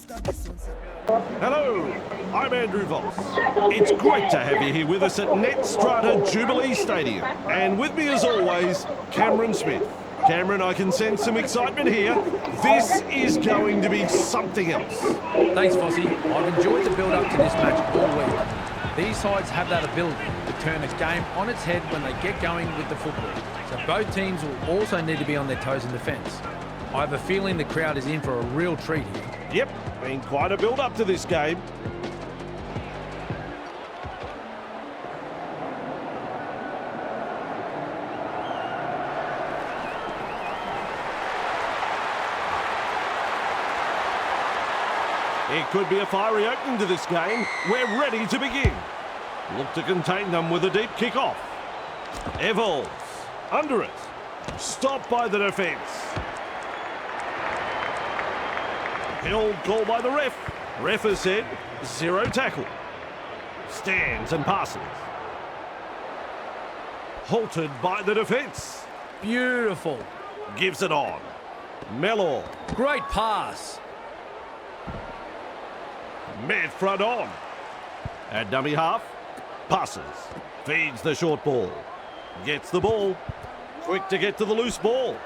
Hello, I'm Andrew Voss. It's great to have you here with us at Netstrata Jubilee Stadium. And with me as always, Cameron Smith. Cameron, I can sense some excitement here. This is going to be something else. Thanks, Vossie. I've enjoyed the build-up to this match all week. These sides have that ability to turn a game on its head when they get going with the football. So both teams will also need to be on their toes in defence. I have a feeling the crowd is in for a real treat here. Yep, been quite a build-up to this game. It could be a fiery opening to this game. We're ready to begin. Look to contain them with a deep kick-off. Evolves. Under it. Stopped by the defence. Held call by the ref. Ref has said zero tackle. Stands and passes. Halted by the defence. Beautiful. Gives it on. Mellor. Great pass. Met front on. At dummy half. Passes. Feeds the short ball. Gets the ball. Quick to get to the loose ball.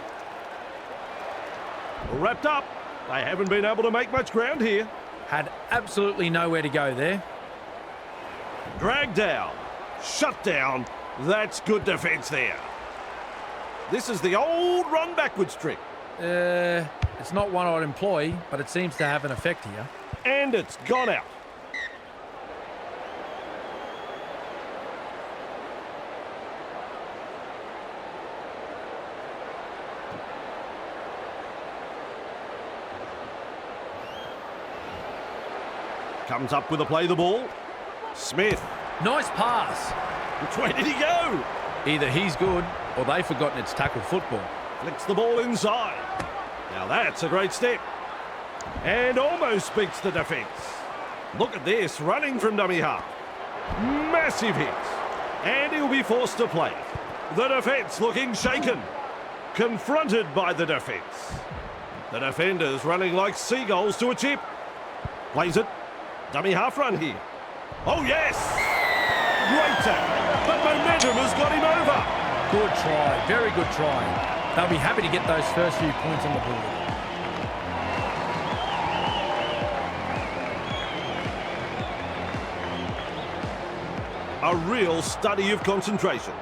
Wrapped up. They haven't been able to make much ground here. Had absolutely nowhere to go there. Dragged down. Shut down. That's good defence there. This is the old run backwards trick. It's not one I'd employ, but it seems to have an effect here. And it's gone out. Comes up with a play the ball. Smith. Nice pass. Where did he go? Either he's good or they've forgotten it's tackle football. Flicks the ball inside. Now that's a great step. And almost beats the defence. Look at this, running from dummy half. Massive hit. And he'll be forced to play it. The defence looking shaken. Confronted by the defence. The defenders running like seagulls to a chip. Plays it. Dummy half run here. Oh, yes! Great tackle, but momentum has got him over. Good try, very good try. They'll be happy to get those first few points on the board. A real study of concentration.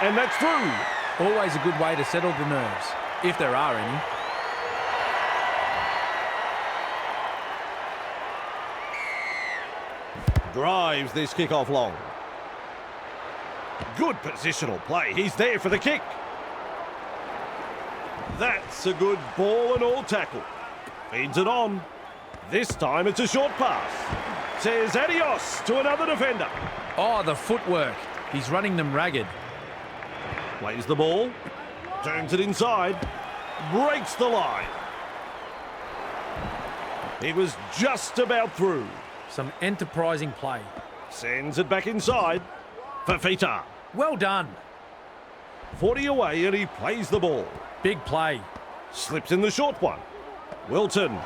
And that's through. Always a good way to settle the nerves, if there are any. Drives this kick-off long. Good positional play. He's there for the kick. That's a good ball and all tackle. Feeds it on. This time it's a short pass. Says adios to another defender. Oh, the footwork. He's running them ragged. Plays the ball. Turns it inside. Breaks the line. He was just about through. Some enterprising play. Sends it back inside. Fafita. Well done. 40 away and he plays the ball. Big play. Slips in the short one. Wilton.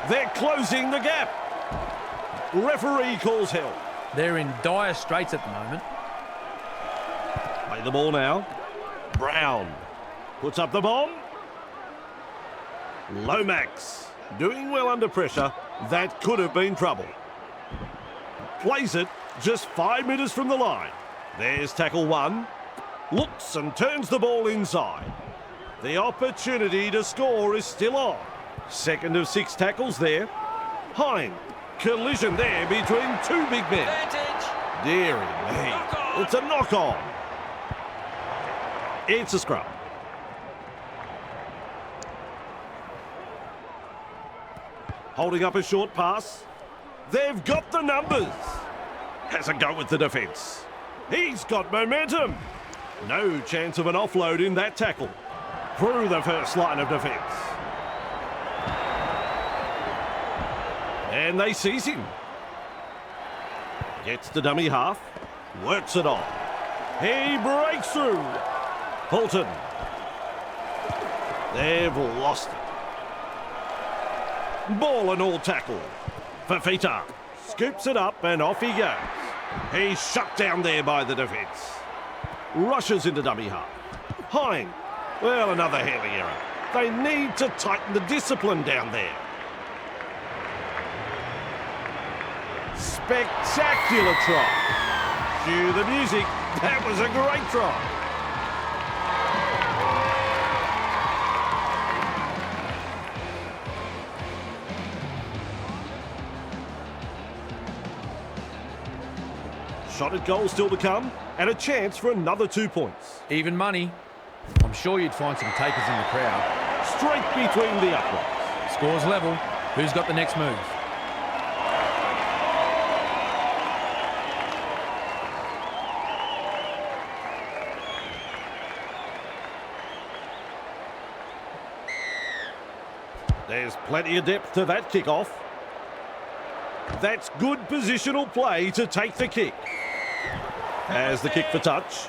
They're closing the gap. Referee calls help. They're in dire straits at the moment. Play the ball now. Brown. Puts up the bomb. Lomax. Doing well under pressure. That could have been trouble. Plays it just 5 metres from the line. There's tackle one. Looks and turns the ball inside. The opportunity to score is still on. Second of 6 tackles there. Hine. Collision there between two big men. Deary me. It's a knock-on. It's a scrum. Holding up a short pass. They've got the numbers. Has a go with the defence. He's got momentum. No chance of an offload in that tackle. Through the first line of defence. And they seize him. Gets the dummy half. Works it on. He breaks through. Fulton. They've lost it. Ball and all tackle. Fafita scoops it up and off he goes. He's shut down there by the defence. Rushes into dummy half. Hine. Well, another handling error. They need to tighten the discipline down there. Spectacular try. Cue the music. That was a great try. Shot at goal still to come, and a chance for another 2 points. Even money. I'm sure you'd find some takers in the crowd. Straight between the uprights. Scores level. Who's got the next move? There's plenty of depth to that kick-off. That's good positional play to take the kick. As the kick for touch.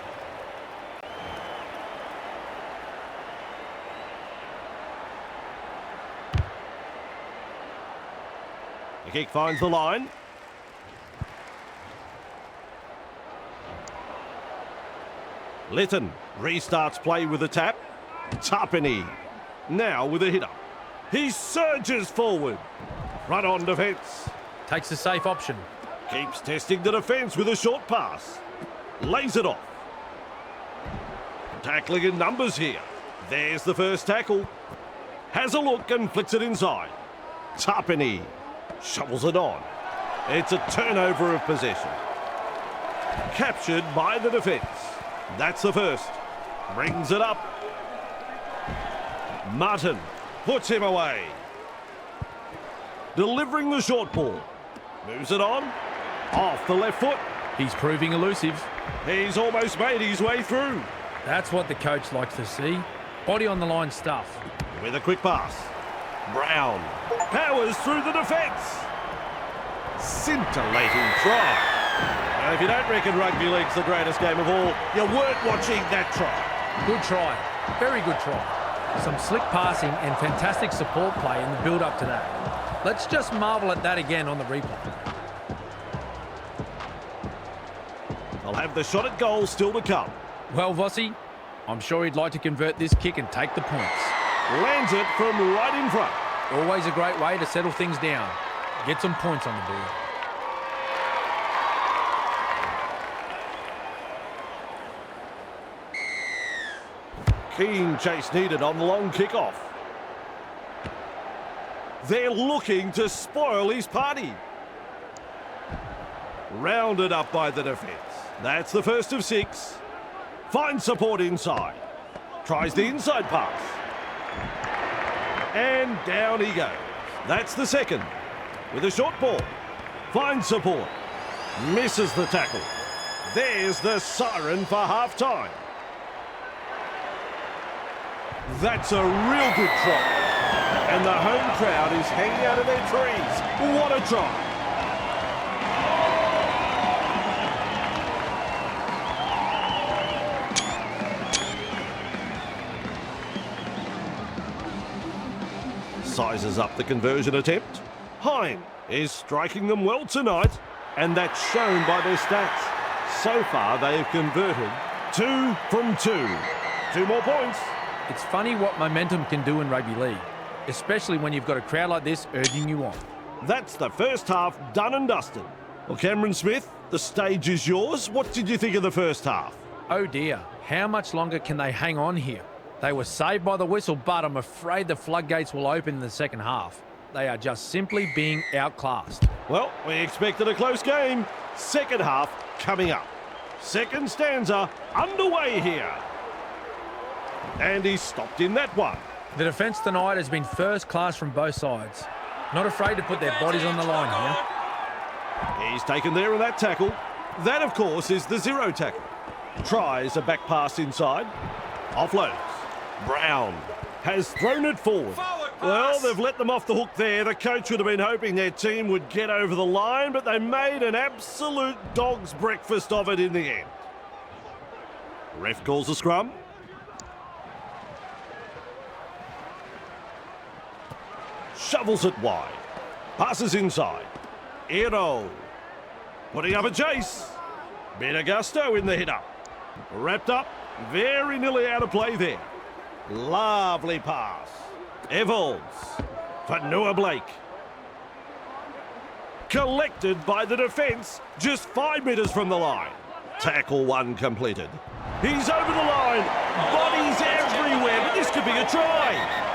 The kick finds the line. Litton restarts play with a tap. Tarpany now with a hitter. He surges forward. Run on defence. Takes the safe option. Keeps testing the defence with a short pass. Lays it off. Tackling in numbers here. There's the first tackle. Has a look and flicks it inside. Tarpany shovels it on. It's a turnover of possession. Captured by the defence. That's the first. Brings it up. Martin puts him away. Delivering the short ball. Moves it on. Off the left foot. He's proving elusive. He's almost made his way through. That's what the coach likes to see. Body on the line stuff. With a quick pass. Brown powers through the defence. Scintillating try. Now, if you don't reckon Rugby League's the greatest game of all, you weren't watching that try. Good try. Very good try. Some slick passing and fantastic support play in the build-up to that. Let's just marvel at that again on the replay. They'll have the shot at goal still to come. Well, Vossi, I'm sure he'd like to convert this kick and take the points. Lands it from right in front. Always a great way to settle things down. Get some points on the board. Keen chase needed on the long kick-off. They're looking to spoil his party. Rounded up by the defence. That's the first of 6. Finds support inside. Tries the inside pass. And down he goes. That's the second. With a short ball. Finds support. Misses the tackle. There's the siren for half-time. That's a real good try. And the home crowd is hanging out of their trees. What a try. Sizes up the conversion attempt. Hine is striking them well tonight, and that's shown by their stats. So far, they have converted 2 from 2. 2 more points. It's funny what momentum can do in rugby league, especially when you've got a crowd like this urging you on. That's the first half done and dusted. Well, Cameron Smith, the stage is yours. What did you think of the first half? Oh dear, how much longer can they hang on here? They were saved by the whistle, but I'm afraid the floodgates will open in the second half. They are just simply being outclassed. Well, we expected a close game. Second half coming up. Second stanza underway here. And he's stopped in that one. The defence tonight has been first class from both sides. Not afraid to put their bodies on the line here. He's taken there in that tackle. That, of course, is the 0 tackle. Tries a back pass inside. Offloads. Brown has thrown it forward. Well, they've let them off the hook there. The coach would have been hoping their team would get over the line, but they made an absolute dog's breakfast of it in the end. Ref calls a scrum. Shovels it wide. Passes inside. Ero. Putting up a chase. Bit of gusto in the hit-up. Wrapped up. Very nearly out of play there. Lovely pass. Evolds. For Noah Blake. Collected by the defence just 5 metres from the line. Tackle 1 completed. He's over the line. Bodies everywhere, but this could be a try.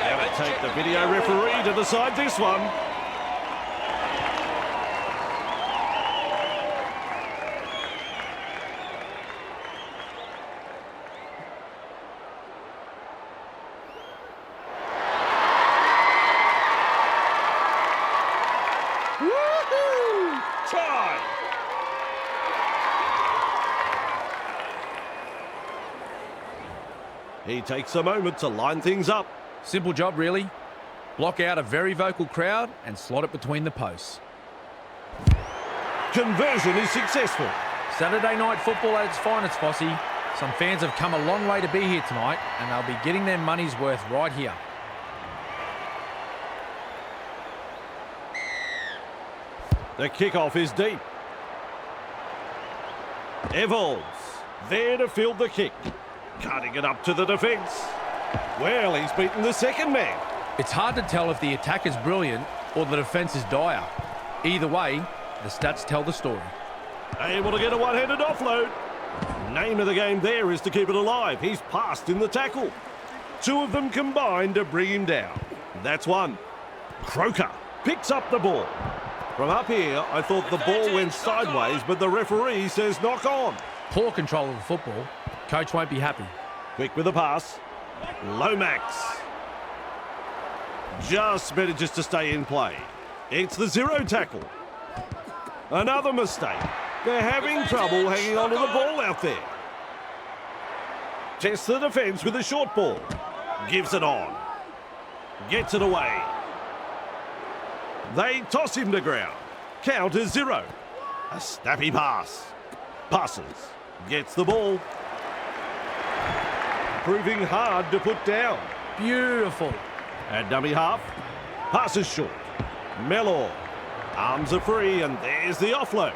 Gonna take the video referee to decide this one. Woohoo! Try! He takes a moment to line things up. Simple job, really. Block out a very vocal crowd and slot it between the posts. Conversion is successful. Saturday night football at its finest, Fossey. Some fans have come a long way to be here tonight, and they'll be getting their money's worth right here. The kickoff is deep. Evolds there to field the kick. Cutting it up to the defence. Well, he's beaten the second man. It's hard to tell if the attack is brilliant or the defence is dire. Either way, the stats tell the story. Able to get a one-handed offload. Name of the game there is to keep it alive. He's passed in the tackle. 2 of them combined to bring him down. That's one. Croker picks up the ball. From up here, I thought the ball went sideways, but the referee says knock on. Poor control of the football. Coach won't be happy. Quick with the pass. Lomax. Just manages to stay in play. It's the 0 tackle. Another mistake. They're having trouble hanging on to the ball out there. Tests the defence with a short ball. Gives it on. Gets it away. They toss him to ground. Count is 0. A snappy pass. Passes. Gets the ball. Proving hard to put down. Beautiful. At dummy half. Passes short. Mellor. Arms are free, and there's the offload.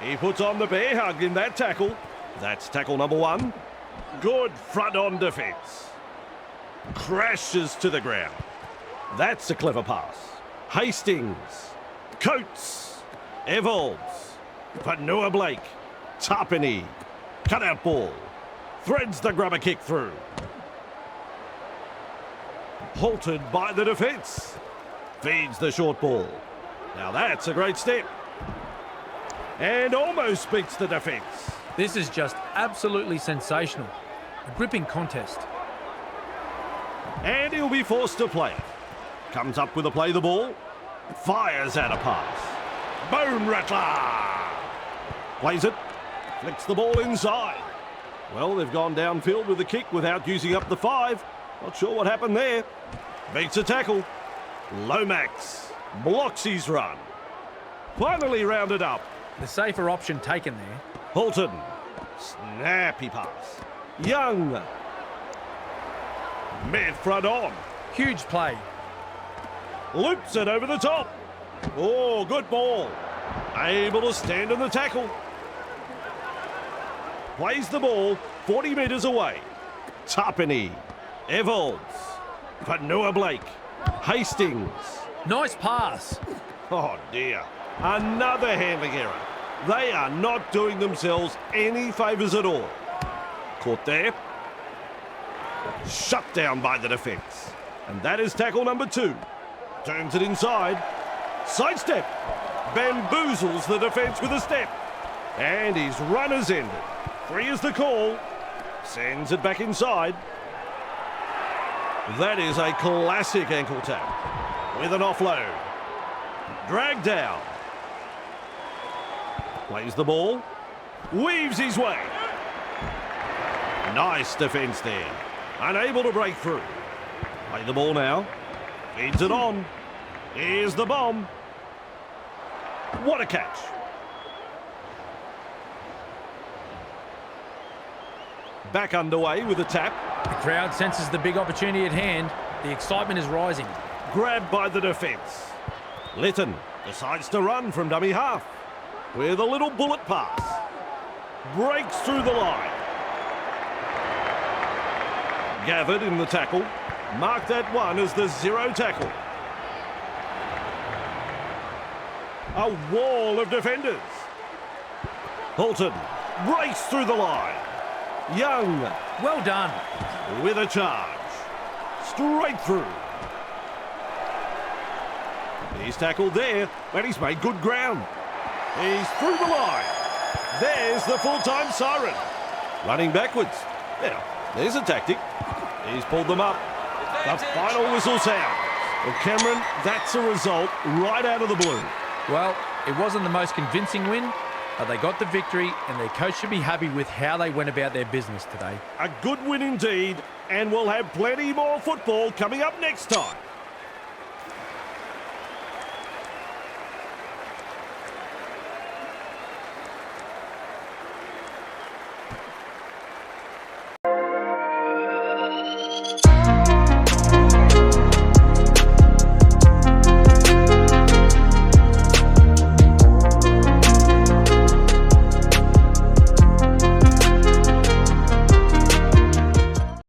He puts on the bear hug in that tackle. That's tackle number 1. Good front-on defence. Crashes to the ground. That's a clever pass. Hastings. Coates. Evolds. For Noah Blake. Tarpany. Cutout ball. Threads the grubber kick through. Halted by the defence. Feeds the short ball. Now that's a great step. And almost beats the defence. This is just absolutely sensational. A gripping contest. And he'll be forced to play it. Comes up with a play the ball. Fires out a pass. Bone rattler. Plays it. Flicks the ball inside. Well, they've gone downfield with the kick without using up the 5. Not sure what happened there. Beats a tackle. Lomax blocks his run. Finally rounded up. The safer option taken there. Halton. Snappy pass. Young. Mid front on. Huge play. Loops it over the top. Oh, good ball. Able to stand in the tackle. Plays the ball 40 metres away. Tarpany. Evolds. For Noah Blake. Hastings. Nice pass. Oh dear. Another handling error. They are not doing themselves any favours at all. Caught there. Shut down by the defence. And that is tackle number 2. Turns it inside. Sidestep. Bamboozles the defence with a step. And his run has ended. 3 is the call. Sends it back inside. That is a classic ankle tap. With an offload. Dragged down. Plays the ball. Weaves his way. Nice defence there. Unable to break through. Play the ball now. Feeds it on. Here's the bomb. What a catch. Back underway with a tap. The crowd senses the big opportunity at hand. The excitement is rising. Grabbed by the defence. Litton decides to run from dummy half with a little bullet pass. Breaks through the line. Gathered in the tackle. Marked that one as the 0 tackle. A wall of defenders. Holton breaks through the line. Young. Well done. With a charge. Straight through. He's tackled there, but he's made good ground. He's through the line. There's the full-time siren. Running backwards. Now, there's a tactic. He's pulled them up. The final whistle sounds. Well, Cameron, that's a result right out of the blue. Well, it wasn't the most convincing win, but they got the victory, and their coach should be happy with how they went about their business today. A good win indeed, and we'll have plenty more football coming up next time.